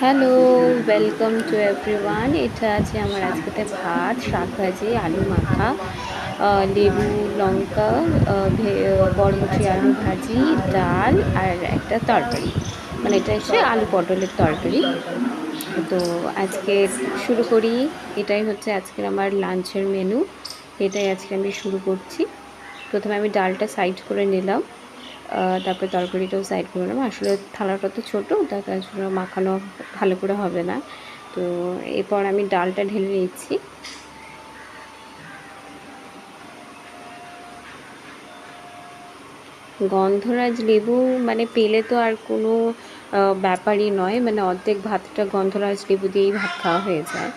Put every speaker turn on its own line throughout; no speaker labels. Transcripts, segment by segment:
Hello, welcome to everyone. এটা আছে আমার আজকেতে ভাত, শাক ভাজি, আলু মাখা, লেবু, লঙ্কা, বরবটি আলু ভাজি, ডাল আর একটা তরকারি। মানে এটা এসে আলু পটলের তরকারি। তো আজকে শুরু করি। এটাই হচ্ছে আজকের আমার লাঞ্চের মেনু। এটাই আজকে আমি শুরু করছি। প্রথমে আমি ডালটা সাইড করে নিলাম। তারপরে তরকারিটাও সাইড করে নেবো। আসলে থালাটা তো ছোটো, তার জন্য মাখানো ভালো করে হবে না। তো এরপর আমি ডালটা ঢেলে নিচ্ছি। গন্ধরাজ লেবু মানে পেলে তো আর কোনো ব্যাপারই নয়। মানে অর্ধেক ভাতটা গন্ধরাজ লেবু দিয়েই ভাত খাওয়া হয়ে যায়।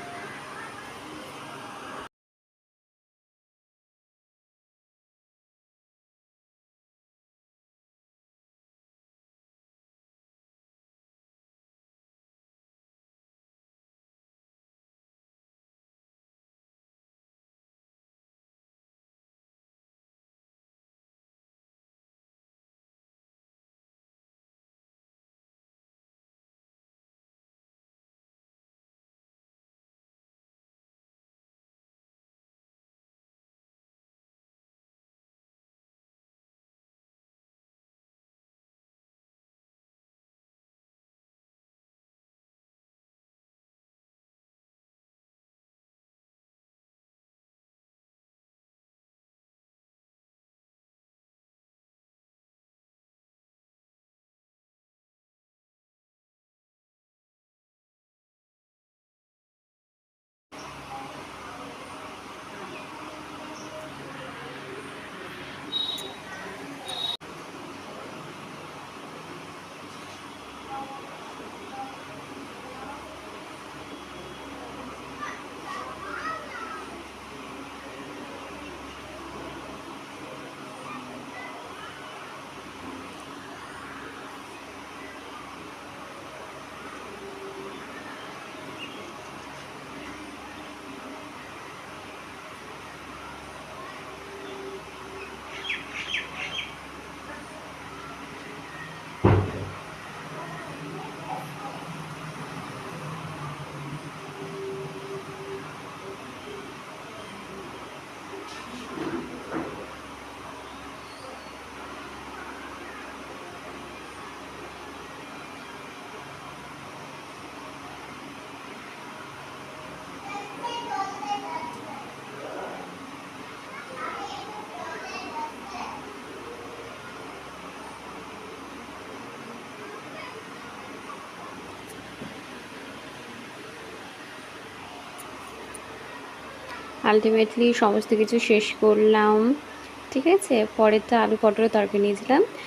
আলটিমেটলি সমস্ত কিছু শেষ করলাম। ঠিক আছে, পরেরটা আলু পটলের তরকারি নিয়েছিলাম।